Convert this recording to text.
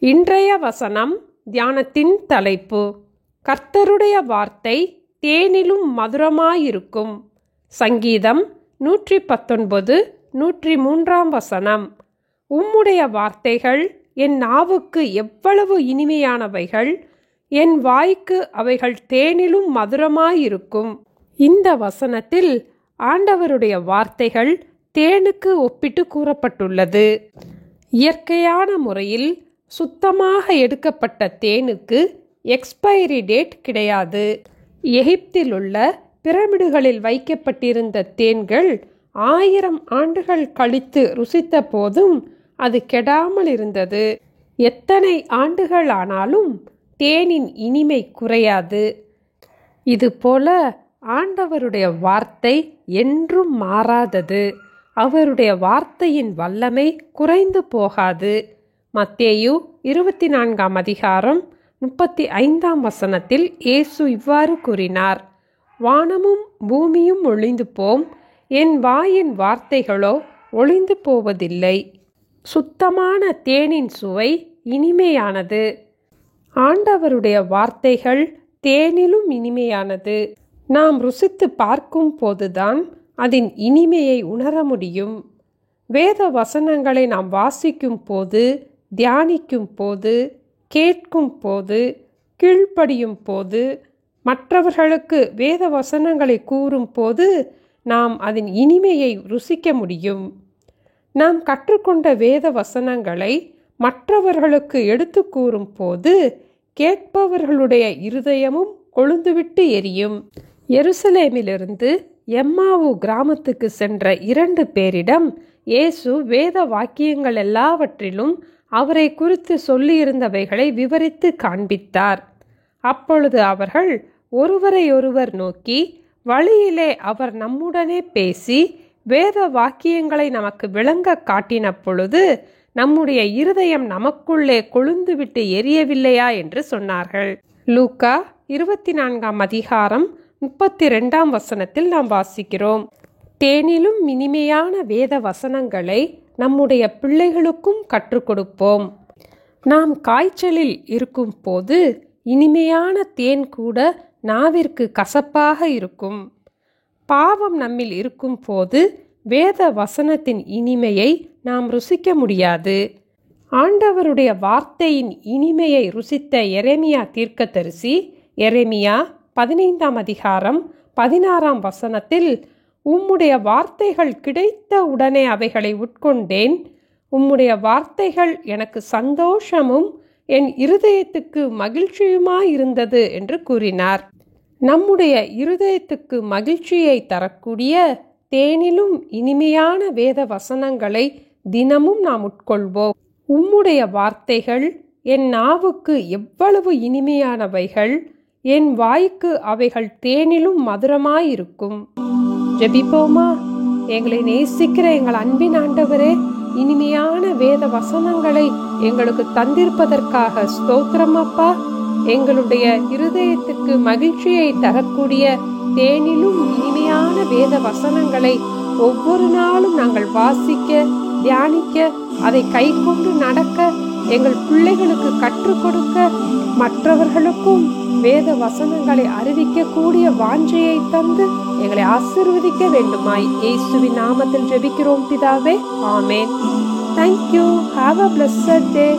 இன்றைய வசனம் தியானத்தின் தலைப்பு, கர்த்தருடைய வார்த்தை தேனிலும் மதுரமாயிருக்கும். சங்கீதம் 119 103 வசனம். உம்முடைய வார்த்தைகள் என் நாவுக்கு எவ்வளவு இனிமையானவைகள், என் வாய்க்கு அவைகள் தேனிலும் மதுரமாயிருக்கும். இந்த வசனத்தில் ஆண்டவருடைய வார்த்தைகள் தேனுக்கு ஒப்பிட்டு கூறப்பட்டுள்ளது. இயற்கையான முறையில் சுத்தமாக எடுக்கப்பட்ட தேனுக்கு எக்ஸ்பைரி டேட் கிடையாது. எகிப்தில் உள்ள பிரமிடுகளில் வைக்கப்பட்டிருந்த தேன்கள் 1000 ஆண்டுகள் கழித்து ருசித்த போதும் அது கெடாமல் இருந்தது. எத்தனை ஆண்டுகள் ஆனாலும் தேனின் இனிமை குறையாது. இதுபோல ஆண்டவருடைய வார்த்தை என்றும் மாறாதது. அவருடைய வார்த்தையின் வல்லமை குறைந்து போகாது. மத்தேயு 24 அதிகாரம் 35 வசனத்தில் இயேசு இவ்வாறு கூறினார், வானமும் பூமியும் ஒழிந்து போம், என் வாயின் வார்த்தைகளோ ஒழிந்து போவதில்லை. சுத்தமான தேனின் சுவை இனிமையானது. ஆண்டவருடைய வார்த்தைகள் தேனிலும் இனிமையானது. நாம் ருசித்து பார்க்கும் போதுதான் அதன் இனிமையை உணர முடியும். வேத வசனங்களை நாம் வாசிக்கும் போது, தியானிக்கும் போது, கேட்கும் போது, கீழ்ப்படியும் போது, மற்றவர்களுக்கு வேத வசனங்களை கூறும் போது நாம் அதன் இனிமையை ருசிக்க முடியும். நாம் கற்றுக்கொண்ட வேத வசனங்களை மற்றவர்களுக்கு எடுத்து கூறும் போது கேட்பவர்களுடைய இருதயமும் கொழுந்துவிட்டு எரியும். எருசலேமிலிருந்து எம்மாவு கிராமத்துக்கு சென்ற 2 பேரிடம் இயேசு வேத வாக்கியங்கள் எல்லாவற்றிலும் அவரை குறித்து சொல்லியிருந்தவைகளை விவரித்து காண்பித்தார். அப்பொழுது அவர்கள் ஒருவரையொருவர் நோக்கி, வழியிலே அவர் நம்முடனே பேசி வேத வாக்கியங்களை நமக்கு விளங்க காட்டின பொழுது நம்முடைய இருதயம் நமக்குள்ளே கொழுந்துவிட்டு எரியவில்லையா என்று சொன்னார்கள். லூக்கா 24 அதிகாரம் 32 வசனத்தில் நாம் வாசிக்கிறோம், தேனிலும் இனிமையான வேத வசனங்களை நம்முடைய பிள்ளைகளுக்கும் கற்றுக் கொடுப்போம். நாம் காய்ச்சலில் இருக்கும் போது இனிமையான தேன் கூட நாவிற்கு கசப்பாக இருக்கும். பாவம் நம்மில் இருக்கும் போது வேத வசனத்தின் இனிமையை நாம் ருசிக்க முடியாது. ஆண்டவருடைய வார்த்தையின் இனிமையை ருசித்த எரேமியா தீர்க்கதரிசி எரேமியா 15 அதிகாரம் 16 வசனத்தில், உம்முடைய வார்த்தைகள் கிடைத்த உடனே அவைகளை உட்கொண்டேன், உம்முடைய வார்த்தைகள் எனக்கு சந்தோஷமும் என் இருதயத்துக்கு மகிழ்ச்சியுமாயிருந்தது என்று கூறினார். நம்முடைய இருதயத்துக்கு மகிழ்ச்சியை தரக்கூடிய தேனிலும் இனிமையான வேத வசனங்களை தினமும் நாம் உட்கொள்வோம். உம்முடைய வார்த்தைகள் என் நாவுக்கு எவ்வளவு இனிமையானவைகள், என் வாய்க்கு அவைகள் தேனிலும் மதுரமாயிருக்கும். ஜெபிப்போமா? எங்களை நேசிக்கிற எங்கள் அன்பின் ஆண்டவரே, இனிமையான வேத வசனங்களை எங்களுக்கு தந்திருப்பதற்காக ஸ்தோத்திரம் அப்பா. எங்களுடைய இருதயத்துக்கு மகிழ்ச்சியை தரக்கூடிய தேனிலும் இனிமையான வேத வசனங்களை ஒவ்வொரு நாளும் நாங்கள் வாசிக்க, தியானிக்க, அதை கை கொண்டு நடக்க, எங்கள் பிள்ளைகளுக்கு கற்றுக் கொடுக்க, மற்றவர்களுக்கும் வேத வசனங்களை அறிவிக்கக்கூடிய வாஞ்சையை தந்து எங்களை ஆசீர்வதிக்க வேண்டுமாய் இயேசுவின் நாமத்தில் ஜெபிக்கிறோம் பிதாவே, ஆமென். Thank you. Have a blessed day.